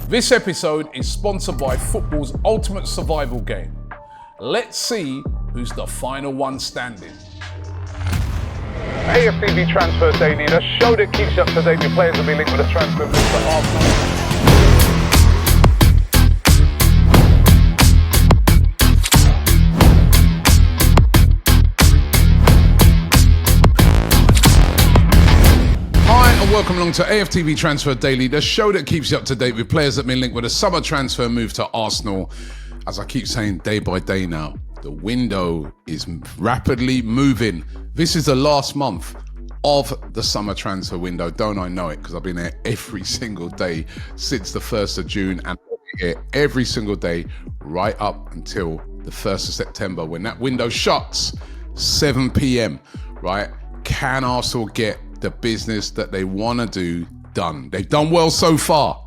This episode is sponsored by football's ultimate survival game. Let's see who's the final one standing. AFTV Transfer Daily, the show that keeps you up to date with players will be linked with a transfer move to Arsenal. Welcome along to AFTV Transfer Daily, the show that keeps you up to date with players that have been linked with a summer transfer move to Arsenal. As I keep saying day by day now, the window is rapidly moving. This is the last month of the summer transfer window. Don't I know it, because I've been here every single day since the 1st of June and here every single day right up until the 1st of September when that window shuts, 7 p.m, right? Can Arsenal get the business that they want to do done? They've done well so far,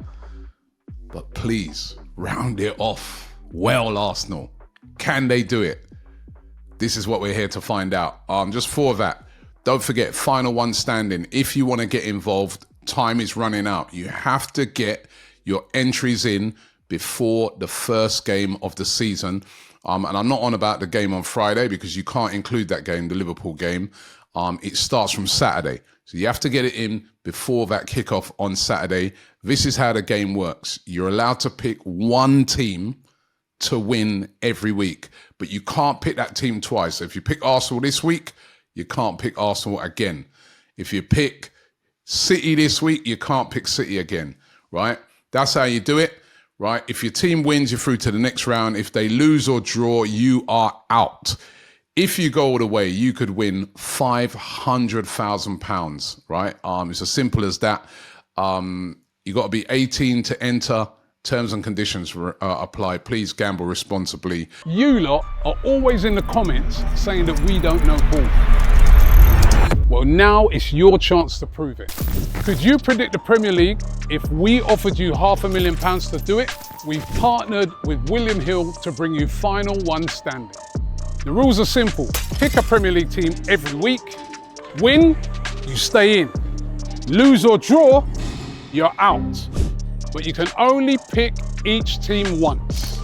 but please round it off well, Arsenal. Can they do it? This is what we're here to find out. Just for that, don't forget, final one standing. If you want to get involved, time is running out. You have to get your entries in before the first game of the season. And I'm not on about the game on Friday because you can't include that game, the Liverpool game. It starts from Saturday. So you have to get it in before that kickoff on Saturday. This is how the game works. You're allowed to pick one team to win every week, but you can't pick that team twice. So if you pick Arsenal this week, you can't pick Arsenal again. If you pick City this week, you can't pick City again, right? That's how you do it, right? If your team wins, you're through to the next round. If they lose or draw, you are out. If you go all the way, you could win £500,000, right? It's as simple as that. You got to be 18 to enter. Terms and conditions apply. Please gamble responsibly. You lot are always in the comments saying that we don't know ball. Well, now it's your chance to prove it. Could you predict the Premier League if we offered you £500,000 to do it? We've partnered with William Hill to bring you final one standing. The rules are simple. Pick a Premier League team every week. Win, you stay in. Lose or draw, you're out. But you can only pick each team once.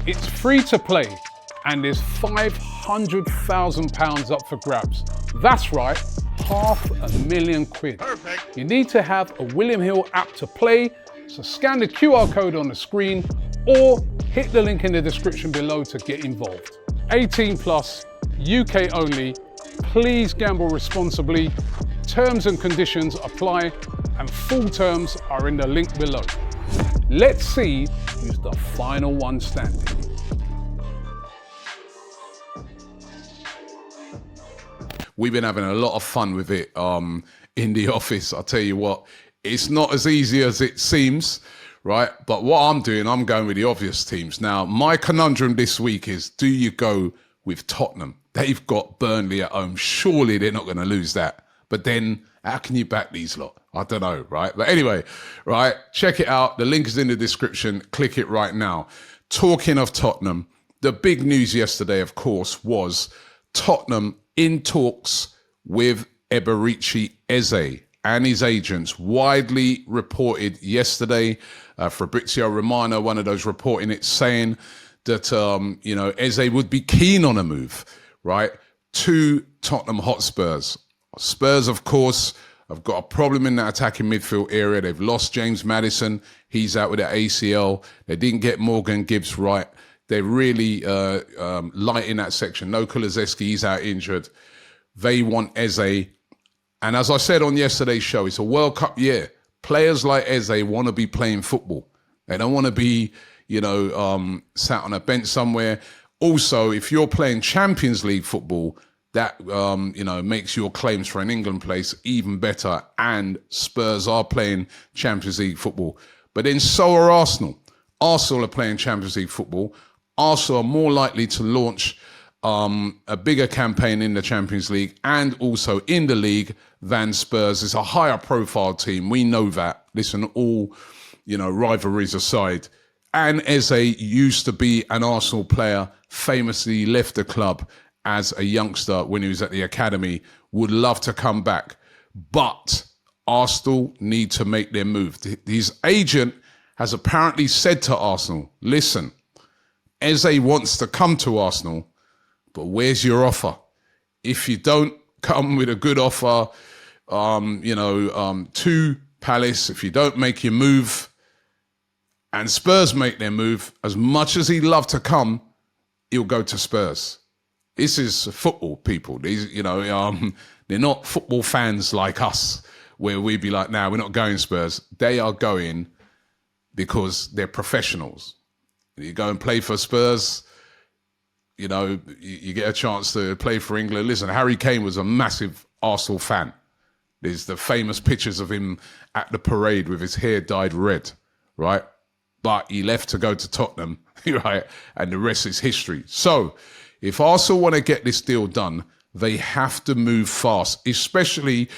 It's free to play, and there's £500,000 up for grabs. That's right, £500,000. Perfect. You need to have a William Hill app to play, so scan the QR code on the screen or hit the link in the description below to get involved. 18 plus, UK only. Please gamble responsibly. Terms and conditions apply, and full terms are in the link below. Let's see who's the final one standing. We've been having a lot of fun with it in the office. I'll tell you what, it's not as easy as it seems, right? But what I'm doing, I'm going with the obvious teams. Now, my conundrum this week is, do you go with Tottenham? They've got Burnley at home. Surely they're not going to lose that. But then, how can you back these lot? I don't know, right? But anyway, right, check it out. The link is in the description. Click it right now. Talking of Tottenham, the big news yesterday, of course, was Tottenham in talks with Eberechi Eze and his agents. Widely reported yesterday, Fabrizio Romano, one of those reporting it, saying that, Eze would be keen on a move, right, to Tottenham Hotspurs. Spurs, of course, have got a problem in that attacking midfield area. They've lost James Maddison. He's out with an ACL. They didn't get Morgan Gibbs right. They're really light in that section. No Kulusevski, he's out injured. They want Eze. And as I said on yesterday's show, it's a World Cup year. Players like Eze want to be playing football. They don't want to be, sat on a bench somewhere. Also, if you're playing Champions League football, that, makes your claims for an England place even better. And Spurs are playing Champions League football. But then so are Arsenal. Arsenal are playing Champions League football. Arsenal are more likely to launch a bigger campaign in the Champions League and also in the league than Spurs. It's a higher profile team. We know that. Listen, all, rivalries aside. And Eze used to be an Arsenal player, famously left the club as a youngster when he was at the academy, would love to come back. But Arsenal need to make their move. His agent has apparently said to Arsenal, listen, Eze wants to come to Arsenal, but where's your offer? If you don't come with a good offer, to Palace, if you don't make your move and Spurs make their move, as much as he'd love to come, he'll go to Spurs. This is football, people. These, they're not football fans like us, where we'd be like, nah, we're not going Spurs. They are going because they're professionals. You go and play for Spurs, you get a chance to play for England. Listen, Harry Kane was a massive Arsenal fan. There's the famous pictures of him at the parade with his hair dyed red, right? But he left to go to Tottenham, right? And the rest is history. So if Arsenal want to get this deal done, they have to move fast, especially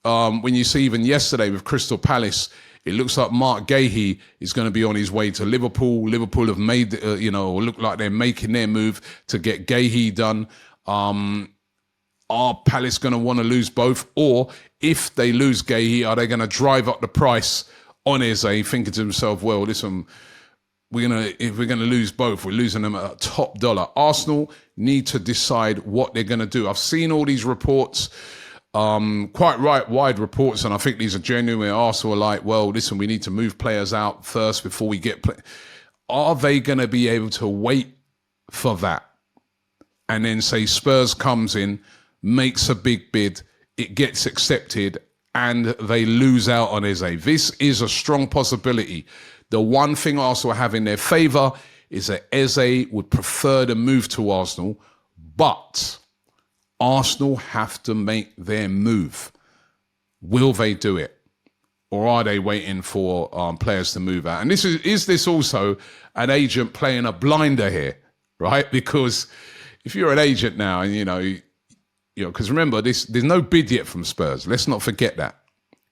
when you see even yesterday with Crystal Palace, it looks like Mark Gahey is going to be on his way to Liverpool. Liverpool have made, look like they're making their move to get Gahey done. Are Palace going to want to lose both? Or if they lose Gahey, are they going to drive up the price on Eze, thinking to himself, well, listen, if we're going to lose both, we're losing them at top dollar. Arsenal need to decide what they're going to do. I've seen all these reports, quite wide reports, and I think these are genuine, where Arsenal are like, well, listen, we need to move players out first before we get Are they going to be able to wait for that? And then say Spurs comes in, makes a big bid, it gets accepted, and they lose out on Eze. This is a strong possibility. The one thing Arsenal have in their favour is that Eze would prefer to move to Arsenal, but Arsenal have to make their move. Will they do it? Or are they waiting for players to move out? And this is this also an agent playing a blinder here, right? Because if you're an agent now and, because remember, there's no bid yet from Spurs. Let's not forget that,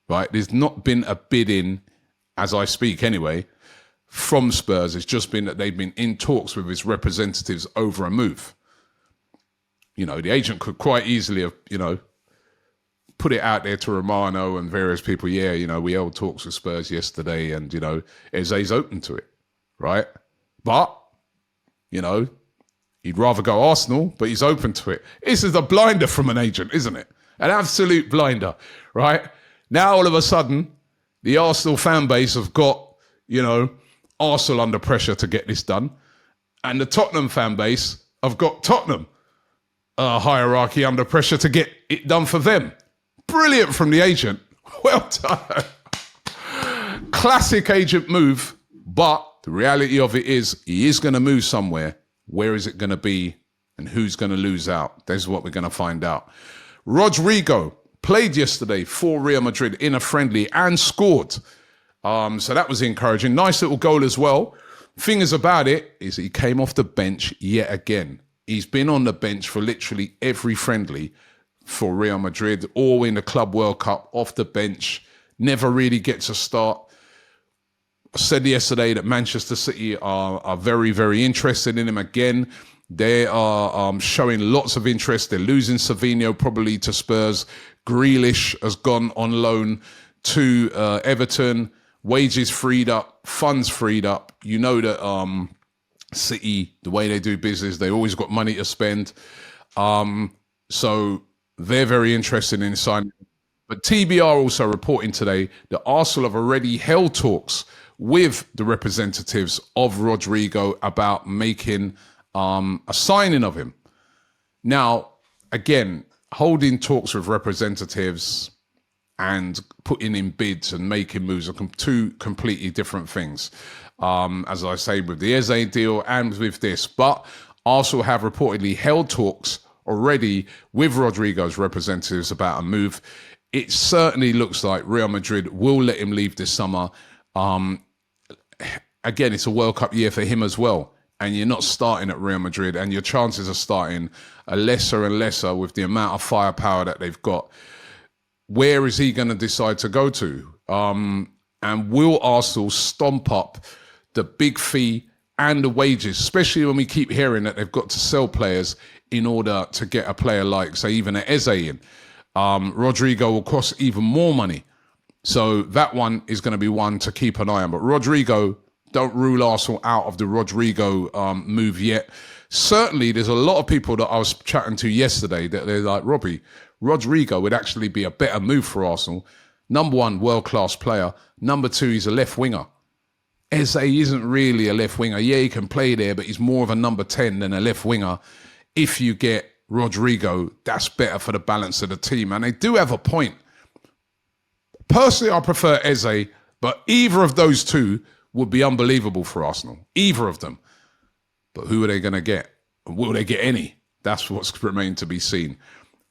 right? There's not been a bid in, as I speak anyway, from Spurs. It's just been that they've been in talks with his representatives over a move. The agent could quite easily have, put it out there to Romano and various people. Yeah, we held talks with Spurs yesterday and, Eze's open to it, right? But, he'd rather go Arsenal, but he's open to it. This is a blinder from an agent, isn't it? An absolute blinder, right? Now, all of a sudden, the Arsenal fan base have got, Arsenal under pressure to get this done. And the Tottenham fan base have got Tottenham hierarchy under pressure to get it done for them. Brilliant from the agent. Well done. Classic agent move, but the reality of it is he is going to move somewhere. Where is it going to be and who's going to lose out? This is what we're going to find out. Rodrygo played yesterday for Real Madrid in a friendly and scored. So that was encouraging. Nice little goal as well. Thing is about it is he came off the bench yet again. He's been on the bench for literally every friendly for Real Madrid, or in the Club World Cup, off the bench, never really gets a start. I said yesterday that Manchester City are very, very interested in him again. They are showing lots of interest. They're losing Savinho probably to Spurs. Grealish has gone on loan to Everton. Wages freed up, funds freed up. You know that City, the way they do business, they always got money to spend. So they're very interested in signing. But TBR also reporting today that Arsenal have already held talks with the representatives of Rodrygo about making a signing of him. Now, again, holding talks with representatives and putting in bids and making moves are two completely different things. As I say, with the Eze deal and with this. But Arsenal have reportedly held talks already with Rodrygo's representatives about a move. It certainly looks like Real Madrid will let him leave this summer. Again, it's a World Cup year for him as well. And you're not starting at Real Madrid, and your chances of starting are lesser and lesser with the amount of firepower that they've got. Where is he going to decide to go to? And will Arsenal stomp up the big fee and the wages, especially when we keep hearing that they've got to sell players in order to get a player like, say, even an Eze in? Rodrygo will cost even more money. So that one is going to be one to keep an eye on. But Rodrygo, don't rule Arsenal out of the Rodrygo move yet. Certainly, there's a lot of people that I was chatting to yesterday that they're like, Robbie, Rodrygo would actually be a better move for Arsenal. Number one, world-class player. Number two, he's a left winger. Eze isn't really a left winger. Yeah, he can play there, but he's more of a number 10 than a left winger. If you get Rodrygo, that's better for the balance of the team. And they do have a point. Personally, I prefer Eze, but either of those two would be unbelievable for Arsenal. Either of them. But who are they going to get? Will they get any? That's what's remained to be seen.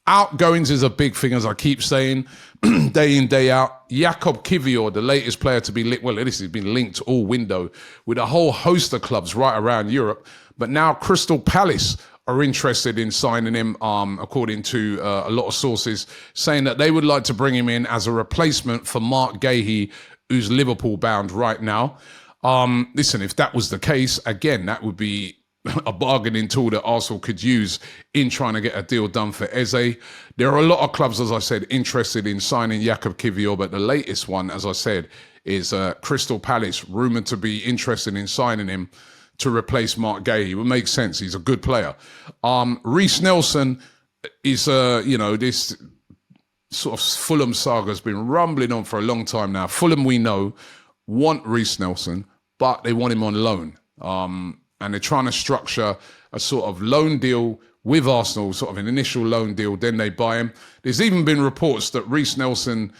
Outgoings is a big thing, as I keep saying, day in, day out. Jakub Kiwior, the latest player to be linked, well, this has been linked all window with a whole host of clubs right around Europe. But now Crystal Palace are interested in signing him, according to a lot of sources, saying that they would like to bring him in as a replacement for Mark Gahey, who's Liverpool bound right now. Listen, if that was the case, again, that would be a bargaining tool that Arsenal could use in trying to get a deal done for Eze. There are a lot of clubs, as I said, interested in signing Jakub Kiwior, but the latest one, as I said, is Crystal Palace, rumoured to be interested in signing him to replace Mark Gahey. It would make sense. He's a good player. Reiss Nelson is, this sort of Fulham saga has been rumbling on for a long time now. Fulham, we know, want Reiss Nelson, but they want him on loan. And they're trying to structure a sort of loan deal with Arsenal, sort of an initial loan deal, then they buy him. There's even been reports that Reiss Nelson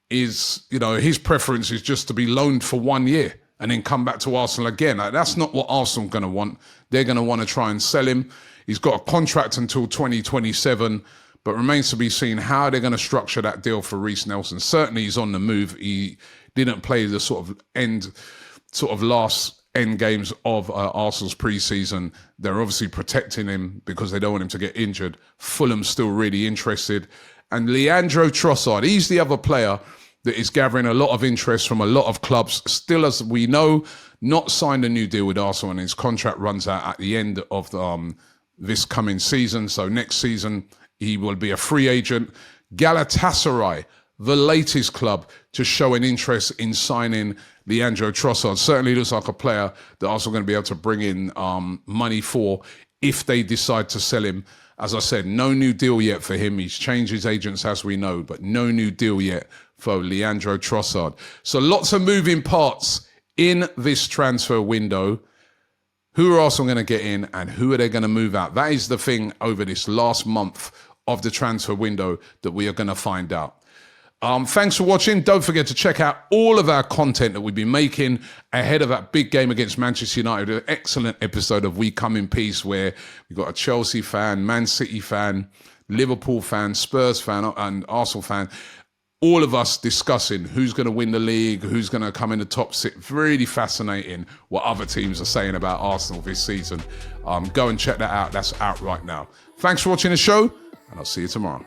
is, his preference is just to be loaned for 1 year and then come back to Arsenal again. Like, that's not what Arsenal are going to want. They're going to want to try and sell him. He's got a contract until 2027, but remains to be seen how they're going to structure that deal for Reiss Nelson. Certainly he's on the move. He didn't play the last end games of Arsenal's pre-season. They're obviously protecting him because they don't want him to get injured. Fulham's still really interested. And Leandro Trossard, he's the other player that is gathering a lot of interest from a lot of clubs. Still, as we know, not signed a new deal with Arsenal, and his contract runs out at the end of this coming season. So next season, he will be a free agent. Galatasaray, the latest club to show an interest in signing Leandro Trossard. Certainly looks like a player that Arsenal are going to be able to bring in money for if they decide to sell him. As I said, no new deal yet for him. He's changed his agents, as we know, but no new deal yet for Leandro Trossard. So lots of moving parts in this transfer window. Who are Arsenal going to get in and who are they going to move out? That is the thing over this last month of the transfer window that we are going to find out. Thanks for watching. Don't forget to check out all of our content that we've been making ahead of that big game against Manchester United. An excellent episode of We Come in Peace where we've got a Chelsea fan, Man City fan, Liverpool fan, Spurs fan and Arsenal fan. All of us discussing who's going to win the league, who's going to come in the top six. Really fascinating what other teams are saying about Arsenal this season. Go and check that out. That's out right now. Thanks for watching the show and I'll see you tomorrow.